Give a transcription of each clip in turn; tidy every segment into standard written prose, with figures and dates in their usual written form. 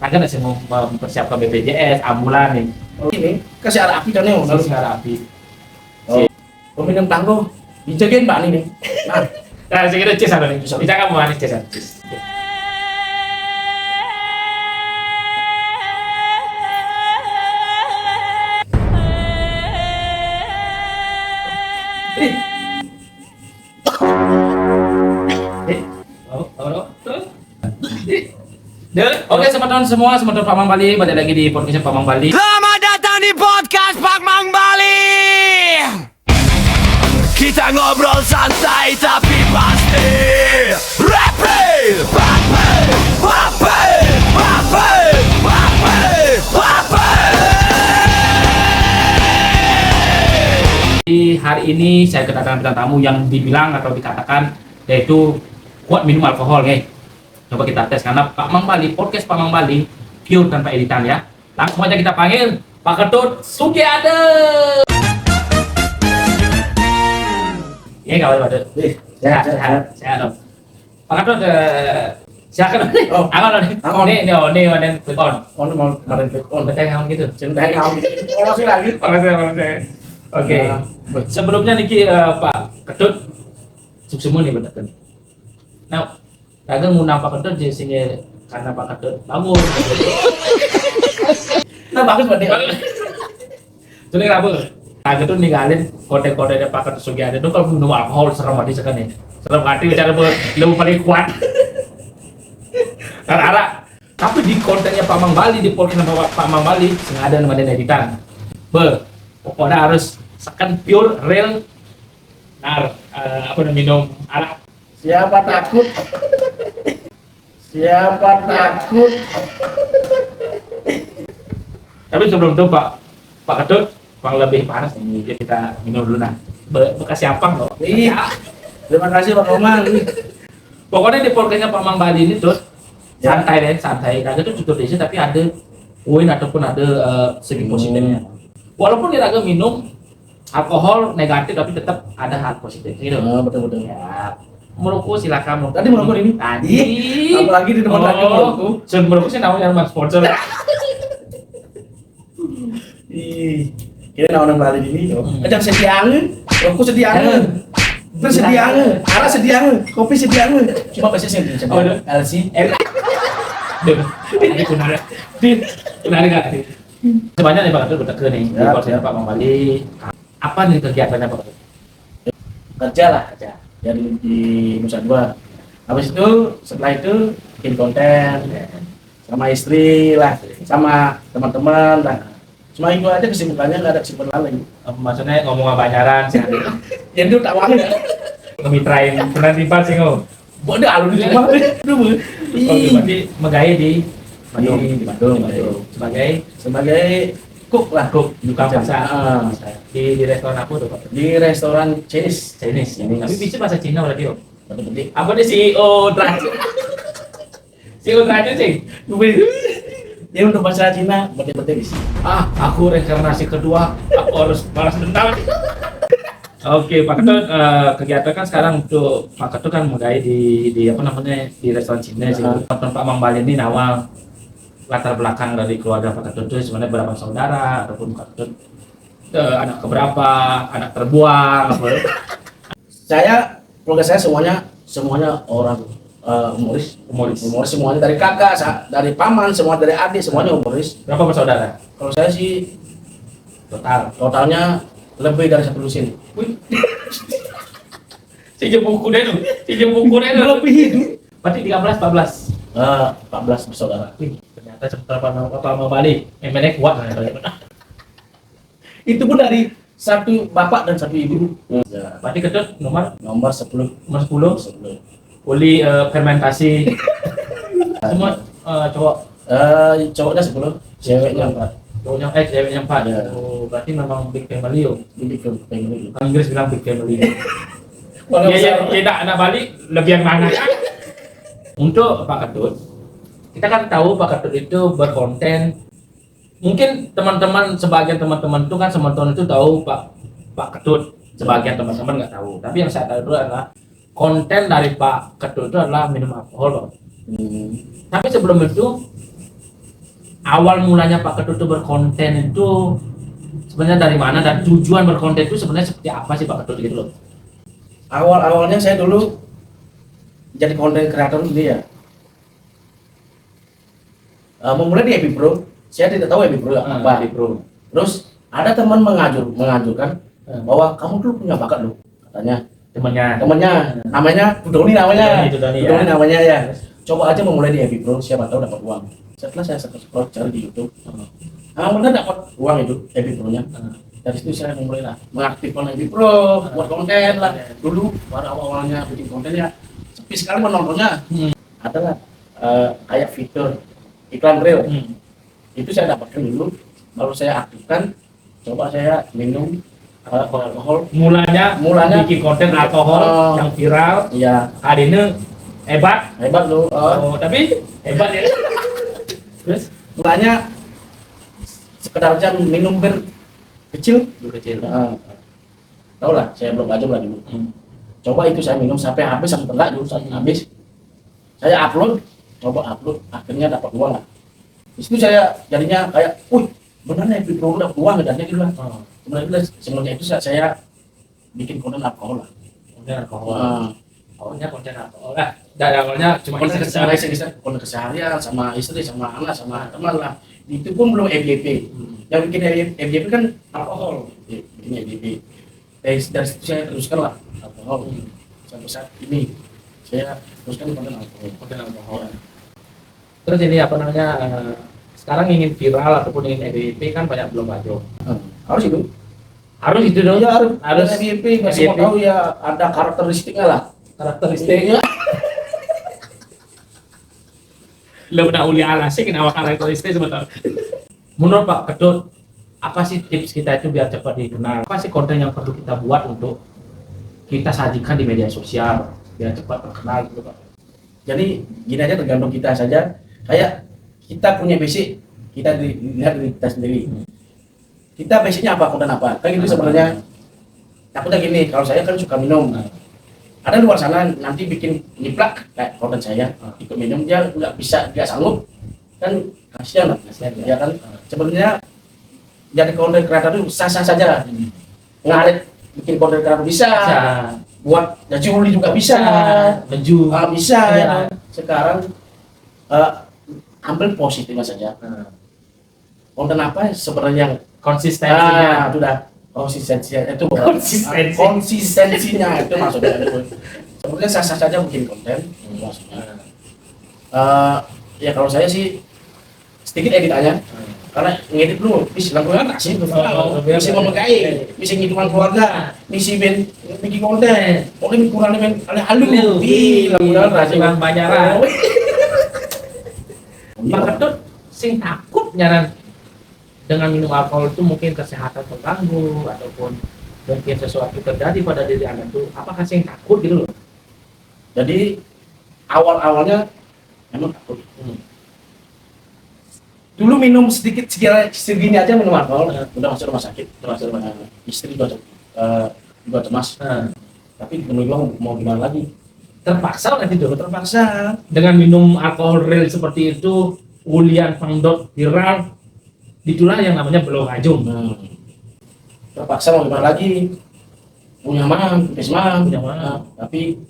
Raga masih mau mempersiapkan BPJS, ambulan nih. Oh, ini kasih arah api kan nih, Lalu sekarang api. Oh, peminum tangguh dijagain Mbak nih. Nah, segitu cis ada nih. Bisa kamu manis cis. Oke, teman-teman semua, teman-teman Pamang Bali, balik lagi di podcast Pamang Bali. Selamat datang di podcast Pamang Bali. Kita ngobrol santai tapi pasti. Rapper, Di hari ini saya kedatangan bintang tamu yang dibilang atau dikatakan yaitu kuat minum alkohol, guys. Coba kita tes karena Pak Mang Bali, podcast Pak Mang Bali pure tanpa editan ya. Langsung aja kita panggil Pak Ketut Sugiade. Iya kawan Pak. Sehat dong. Pak Ketut silakan. Oh, ini on. mau kemarin on. Betul kamu gitu. Cintai kamu. Oh, sih lagi. Oke. Sebelumnya niki Pak Ketut sukses nih betul. Nah, Raga ngundang Pak Ketut di sini karena Pak Ketut bagus. Nah, bagus berarti. Jadi kenapa? Raga tuh ninggalin kode-kodenya Pak Ketut Sugiade itu kalau minum alkohol serem banget sekali. Serem hati bicara lebih paling kuat. Karena tapi di kontennya Pak Mang Bali, di podcast Pak Mang Bali sengaja nama editan. Pokoknya harus second pure real minum arak. Siapa takut? Tapi sebelum itu Pak Ketut, Bang lebih panas nih, kita minum dulu nah. Bekas siapang loh. Iya. Terima kasih Pak Komang. Pokoknya di podcastnya Pak Mang Bali ini tuh santai. Raga tuh tutur desa tapi ada poin ataupun ada segi positifnya. Walaupun dia Raga minum alkohol negatif tapi tetap ada hal positif gitu. Oh, betul. Ya. Merokok silakan merokok. Tadi merokok ini? Tadi. Apalagi di tempat lagi merokok. Sun merokok sih namanya sponsor. Ih, kira naon balik ini. Ajak sediangeun, rokok sediangeun. Terus sediangeun, arah sediangeun, kopi sediangeun. Cuma pasti sediangeun. Oh, LC. Ini benar enggak? Sebanyak nih Pak Ketut udah ke nih di Siap, podcast Pak Mang Bali. Apa nih kegiatannya Pak Ketut? Kerja lah, kerja. Jadi di Nusa Dua. Habis itu setelah itu bikin konten sama istri lah, sama teman-teman lah. Cuma itu aja kesibukannya, nggak ada kesibukan lain. Maksudnya ngomong pacaran sih. Jadi itu tak wangi. Ngemitrain pernah tiba sih ngomong. Bodoh alun di rumah. Oke, berarti megaya di Bandung. Sebagai cook lah, Cook, buka masak. Ah. Di restoran apa tuh Pak? Di restoran Chinese. Tapi bisa bahasa Cina berarti Om? Penting. Apa nih CEO terakhir? CEO terakhir sih? Dia untuk bahasa Cina penting. Aku reinkarnasi kedua, aku harus balas dendam. Oke, Pak Ketut, kegiatan kan sekarang untuk Pak Ketut kan menggai di di restoran Cina sih. Teman Pak Mang Bali ini awal latar belakang dari keluarga Pak Ketut itu sebenarnya berapa saudara ataupun Pak Ketut anak keberapa, anak terbuang apa? Saya keluarga saya semuanya orang humoris semuanya dari kakak, dari paman, semua dari adik, semuanya humoris. Berapa bersaudara? Kalau saya sih totalnya lebih dari 1 lusin. Pinjam buku deh tuh. Lebih itu. Berarti 13, 14 bersaudara. Ternyata sementara Pak Mang Bali, MNE kuat lah. Itu pun dari satu bapak dan satu ibu. Ya. Berarti Ketut nomor 10. 10. Uli fermentasi. Semua cowok. Cowoknya 10, ceweknya 4. Ceweknya 4. Ya. Oh, berarti memang big family yo. Big family. Orang Inggris bilang big family. Kalau Iya, anak Bali lebih yang mana kan? Untuk Pak Ketut, kita kan tahu Pak Ketut itu berkonten. Mungkin sebagian teman-teman itu kan itu tahu Pak Ketut, sebagian teman-teman nggak tahu. Tapi yang saya tahu itu adalah konten dari Pak Ketut itu adalah minum alkohol, Pak. Tapi sebelum itu awal mulanya Pak Ketut itu berkonten itu sebenarnya dari mana dan tujuan berkonten itu sebenarnya seperti apa sih Pak Ketut gitu loh? Awalnya saya dulu jadi konten kreator dulu ya. Memulai di Epi Pro, saya tidak tahu Epi Pro apa. Epi Pro. Terus ada teman mengajukan bahwa kamu dulu punya bakat loh, katanya. Temannya namanya Doni namanya. Doni namanya ya. Coba aja memulai di Epi Pro, siapa tahu dapat uang. Setelah saya scroll cari di YouTube, benar dapat uang itu Epi Pro-nya. Dari situ saya memulai lah mengaktifkan Epi Pro, buat konten lah. Dulu pada awalnya bikin konten ya sepi sekali menontonnya. Ada lah kayak fitur iklan reel. Itu saya dapatkan dulu, baru saya aktifkan. Coba saya minum alkohol. Mulanya bikin konten alkohol yang viral. Iya. Hari ini hebat loh. tapi hebat ya. Terus Mulanya sekedar jam minum bir kecil. Tahu lah, saya belum aja lah dulu. Coba itu saya minum sampai habis sampai enggak dulu sampai habis. Saya upload, akhirnya dapat uang lah. Di situ saya jadinya kayak, benar nih Epi Pro dapat uang dan gitu lah. Sebenarnya itu saya bikin konten alkohol lah. Konten alkohol. Awalnya konten alkohol lah. Dari awalnya cuma konten keseharian sama istri, sama anak, sama teman lah. Itu pun belum FYP. Yang bikin FYP kan alkohol. Bikin FYP. Dari situ saya teruskan lah alkohol. Sampai saat ini saya teruskan konten alkohol. Terus ini apa namanya? Sekarang ingin viral ataupun ingin FYP kan banyak belum aja. Harus itu. Harus itu dong. Ya, harus FYP. Nggak semua tahu ya ada karakteristiknya lah. Karakteristiknya. Lo udah uli alasi kenapa karakteristik sebentar. Menurut Pak Ketut, apa sih tips kita itu biar cepat dikenal? Apa sih konten yang perlu kita buat untuk kita sajikan di media sosial biar cepat terkenal gitu Pak? Jadi gini aja, tergantung kita saja. Kayak kita punya basic, kita dilihat dari kita sendiri. Kita basicnya apa, konten apa? Kan gitu sebenarnya. Takutnya gini, kalau saya kan suka minum. Ada luar sana nanti bikin nyiplak kayak konten saya, ikut minum dia nggak sanggup, kan kasihan lah, ya kan. Sebenarnya jadi konten kreator itu sah-sah saja. Ngarit bikin konten kreator bisa. Buat gaji uli juga bisa. Bisa. Ya. Sekarang ambil positifnya saja. Konten apa sebenarnya yang konsistensinya sudah konsistensinya itu maksudnya. Sebenarnya sah-sah saja bikin konten maksudnya. Ya kalau saya sih sedikit editannya, karena ngedit dulu, bisa lakukan sih, bisa memegai, bisa nghitungan keluarga, bisa bikin konten, mungkin kurang halu, lakukan rasanya banyak lah. Pak Ketut sing takut nyaran dengan minum alkohol itu mungkin kesehatan terganggu ataupun mungkin sesuatu terjadi pada diri Anda itu, apakah sing takut gitu loh? Jadi awalnya memang takut. Dulu minum sedikit segini aja minum alkohol, udah masuk rumah sakit, istri juga cemas. Tapi menurut mau gimana lagi? Terpaksa nanti dulu terpaksa dengan minum alkohol real seperti itu, ulian pangdot viral, itulah yang namanya belum ajung. Terpaksa mau gimana lagi? Punya mang, tapi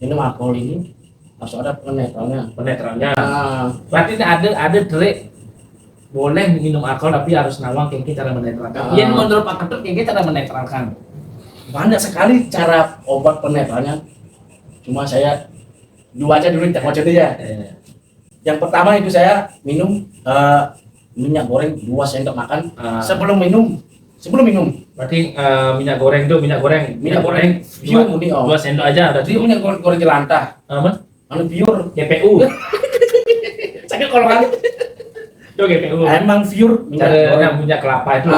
minum alkohol ini harus ada penetralnya. Berarti ada trik boleh minum alkohol tapi harus nawang kengki cara menetralkan. Iya, menurut Pak Ketut kengki cara menetralkan. Banyak sekali cara obat penetralnya. Cuma saya dua aja dulu kita mau coba ya. Yang pertama itu saya minum minyak goreng 2 sendok makan sebelum minum. Berarti minyak goreng pure murni 2 sendok aja. Berarti minyak goreng jelantah. Anu pure GPU. Saya kalau kan itu GPU. Emang pure minyak kelapa itu.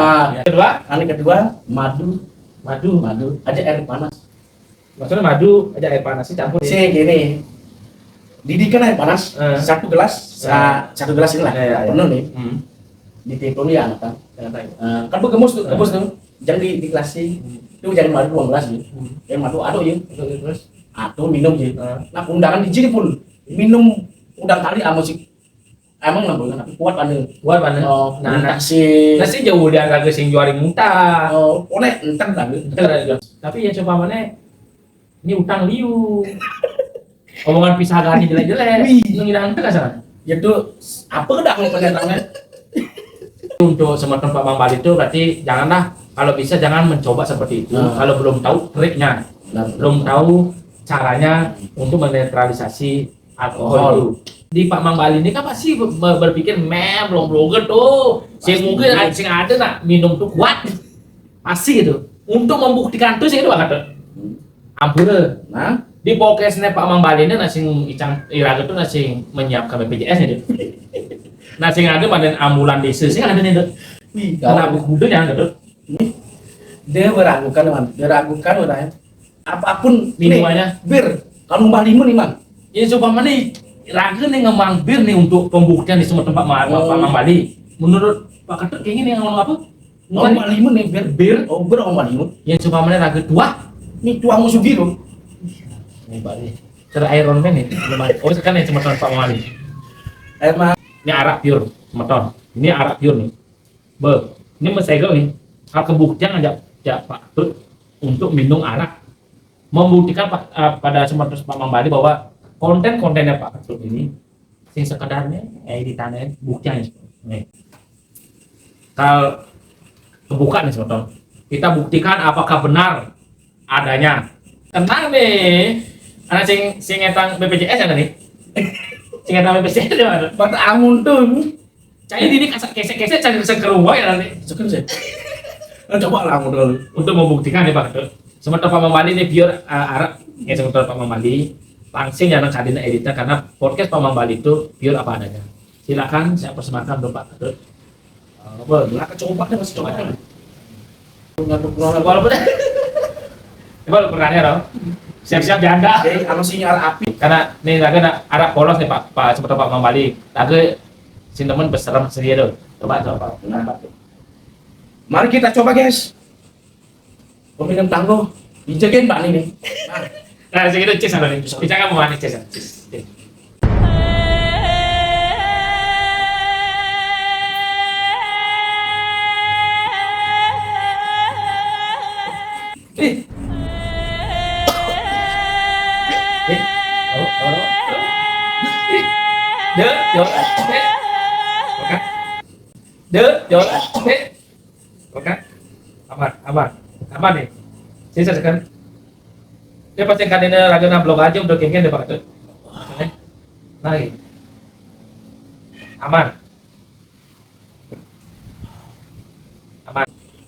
Kedua, madu. Aja air panas. Maksudnya madu aja air panas sih campur. Sih gini. Didihkan air panas 1 gelas. 1 gelas inilah. Penuh nih. Ditipun ya kan. Kan bergemus tuh, jangan di gelas sih. Itu jangan madu 2 gelas nih. Yang madu aduk ya. Terus minum sih. Nah, undangan di sini pun minum udang kali musik emang nambah kuat pada Buat mana? oh Nah, nah si nasi jauh dia raga sing juari muntah. oh oleh entar lagi Tapi yang coba mana? Ini utang liu. Omongan pisah gani jelek-jelek. Ngilang teh kasar. ya tuh apa udah mau pendatangnya Untuk semua tempat Mang Bali itu berarti janganlah kalau bisa jangan mencoba seperti itu. Kalau belum tahu triknya, belum tahu caranya untuk menetralisasi alkohol itu. Di Pak Mang Bali ini kan pasti berpikir belum bloger tuh. Sing mungkin sing ada nak minum tuh kuat. Pasti gitu. Untuk membuktikan tuh sih itu banget. Ampura. nah Di podcastnya Pak Mang Bali ini nasi icang iraga tuh nasi menyiapkan BPJS nya tuh. Nasi ada pada ambulan desa sih ada nih tuh. Karena buku yang ada tuh. dia meragukan man dia ragukan udah apapun Minumannya. nih, bir kalau mbah limun nih man Ya coba mana raga nih ngemang bir nih untuk pembuktian di semua tempat Pak Mang Bali. Menurut Pak Ketut kayaknya nih ngomong apa? oh mbah limun nih bir oh bir oh mbah limun Yang coba mana raga tua? nih tuang musuh gitu Ini Bali. Cara Iron Man nih. Oh sekarang yang cuma Pak Mang Bali. air mah Ini arak pure, meton. Ini arak pure nih. Ini mesegel nih. Hal kebuktian aja Pak Tut untuk minum arak. Membuktikan pada semua Pak Mang Bali bahwa konten-kontennya Pak Tut ini sing sekedarnya editannya buktiannya. Nih. Kalau kebuka nih meton. Kita buktikan apakah benar adanya. Tenang nih. Anak sing ngetang BPJS ada nih. Sing ngetang BPJS di mana? pada amun tuh Cai ini kesek-kesek cari sekeruang ya nanti sekarang sih coba lah dulu untuk membuktikan ya Pak. Sementara Pak Mamali ini pure Arab ya sementara Pak Mamali langsung jangan kadina editnya karena podcast Pak Mamali itu pure apa adanya. Silakan saya persembahkan dulu Pak. lah coba deh masih coba deh Walaupun walaupun pernahnya dong. Siap-siap janda. jadi kalau sinyal api Karena nih laga Arab polos nih Pak sementara Pak Mamali. Laga si teman berserem sedia dong. Coba. mari kita coba guys peminum tangguh dijagain Pak nih Nah, segitu cis ada nih. Bisa nggak mau manis cis? Ih. Oke. Aman nih. Sisa sekan. Dia pasti kan ini ragana blog aja udah kengken deh Pak tuh. Lagi. Aman.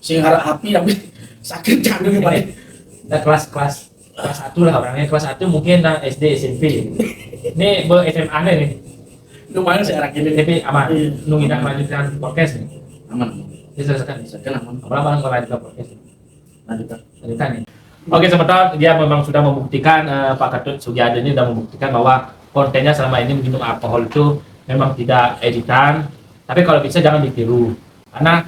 sing harap api tapi sakit jantung Pak Nah, kelas 1 lah orangnya kelas 1 mungkin SD SMP. Ini SMA nih. lumayan saya rakin ini Tapi aman. Nunggu kita melanjutkan podcast nih. aman Bisa sekan. sekarang aman Lama melanjutkan podcast. lanjutkan Lanjutkan nih. Oke, sebentar dia memang sudah membuktikan Pak Ketut Sugiarto ini sudah membuktikan bahwa kontennya selama ini minum alkohol itu memang tidak editan. Tapi kalau bisa jangan ditiru. Karena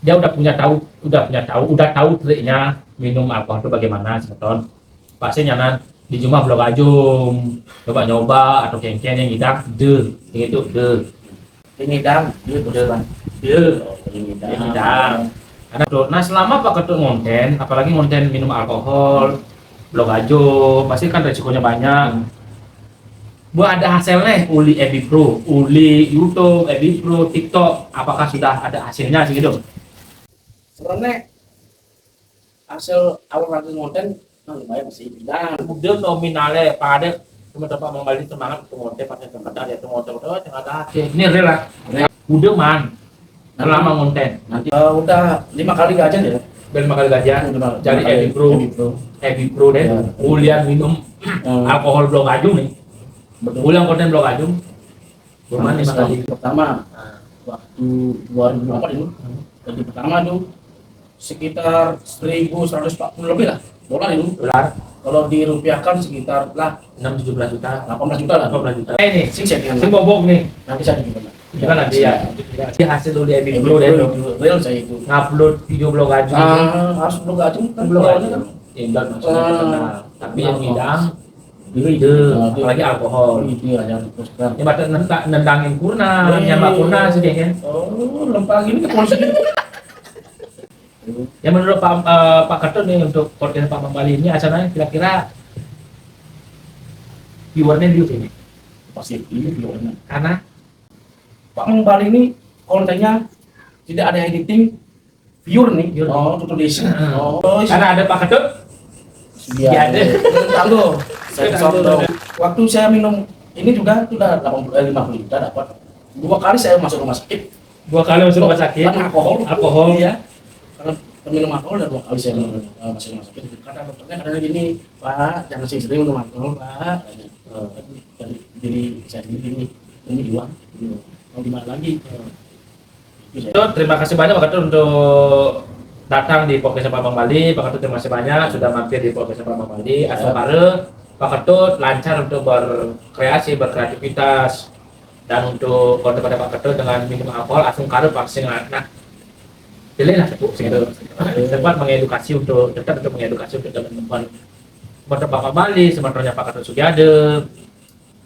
dia udah tahu triknya minum alkohol itu bagaimana sebetulnya. Pasti nyanan di rumah blok ajum, coba nyoba atau kengken yang hidang, yang itu ini dam dia berdepan ini hidang. Karena tuh, nah selama Pak Ketut konten, apalagi konten minum alkohol, blok ajo, pasti kan resikonya banyak. Buat ada hasilnya, uli Ebi Pro, uli YouTube, Ebi Pro, TikTok, apakah sudah ada hasilnya sih gitu? sebenarnya hasil awal lagi konten lumayan sih dan Udah nominalnya, Pak Ade, teman-teman Mang Bali semangat untuk konten, pakai tempat ada itu konten, ada hasil. Ini real lah. Udah man, selama konten. nanti udah 5 kali gajian ya Dan 5 kali gajian, jadi Ebi Pro deh, Ya. ulian minum alkohol blok ajum nih. Ulang konten blok ajum. Bermain 5 kali. pertama waktu 2004 itu jadi pertama tuh sekitar 1.140 lebih lah dolar itu Dolar kalau dirupiahkan sekitar lah 6-17 juta. 18 juta lah 18 juta. Ini sing saya sing bobok nih. nanti saya juga Gimana nanti ya? Di hasil dulu di Ebi Pro deh tuh. real saya itu Ngupload video blog ajum. harus belum gacung kan Blog kalau ini ajum. kan Indah maksudnya terkenal. Tapi yang bidang ide, apalagi alkohol. Itu ya jangan teruskan. Ini batas nendangin kurna, nyambak kurna sedih kan. Oh, lempar gini ke polisi. Ya menurut Pak Ketut nih untuk podcast Pak Mambali ini acaranya kira-kira viewernya di sini. Pasti ini videonya. Karena Pak Mambali ini kontennya tidak ada editing, pure nih. Pure. Oh, tutorial. Oh, karena ada Pak Ketut. iya. ada. Tanggo. Saya Tanggo. contoh. Waktu saya minum ini juga sudah 50 juta dapat. 2 kali saya masuk rumah sakit. 2 kali masuk rumah sakit. Karena Alkohol. Iya. Karena minum alkohol dan 2 kali saya masuk rumah sakit. Kata dokternya kadang gini, Pak, jangan sering minum alkohol, Pak. Jadi saya sendiri ini juang. Mau gimana lagi? Ketut, terima kasih banyak Pak Ketut untuk datang di podcast Pak Mambali. Pak Ketut terima kasih banyak sudah mampir di podcast Pak Mambali. Asal Pak Ketut lancar untuk berkreasi, berkreativitas, dan untuk konten pada Pak Ketut dengan minum alkohol asung karo vaksin nah pilih lah segitu tempat mengedukasi untuk mengedukasi untuk teman-teman Pak Mambali, sebenarnya Pak Ketut Sugiade,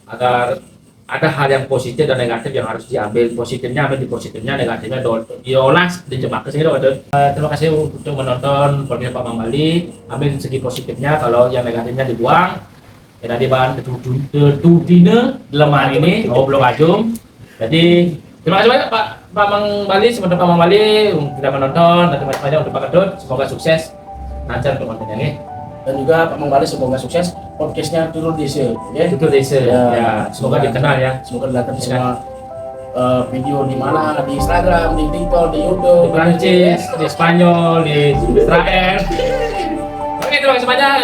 agar ada hal yang positif dan negatif yang harus diambil. Positifnya ambil di positifnya, negatifnya diolah dijebak ke sini. Terima kasih untuk menonton podcast Pak Mambali. Ambil segi positifnya, kalau yang negatifnya dibuang. Ya tadi bahan tutine lemah ini belum ajum. Jadi terima kasih banyak Pak Mambali, sebenarnya Pak Mambali sudah menonton, dan terima kasih banyak untuk Pak Ketut. Semoga sukses lancar untuk kontennya nih. Dan juga Pak Mambali semoga sukses podcastnya turun di sini. Ya. Itu desa. Ya, semoga dikenal ya. Semoga dilakukan semua video di mana, di Instagram, di TikTok, di YouTube, Di Prancis, di Spanyol, di Israel. Oke, terima kasih banyak.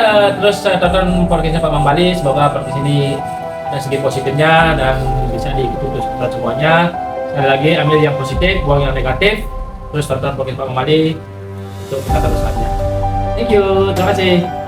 Terus tonton podcastnya Pak Mambali. Semoga podcast ini ada segi positifnya dan bisa diikuti terus semuanya. Sekali lagi ambil yang positif, buang yang negatif. Terus tonton podcast Pak Mambali untuk kita terus selanjutnya. Thank you, terima kasih.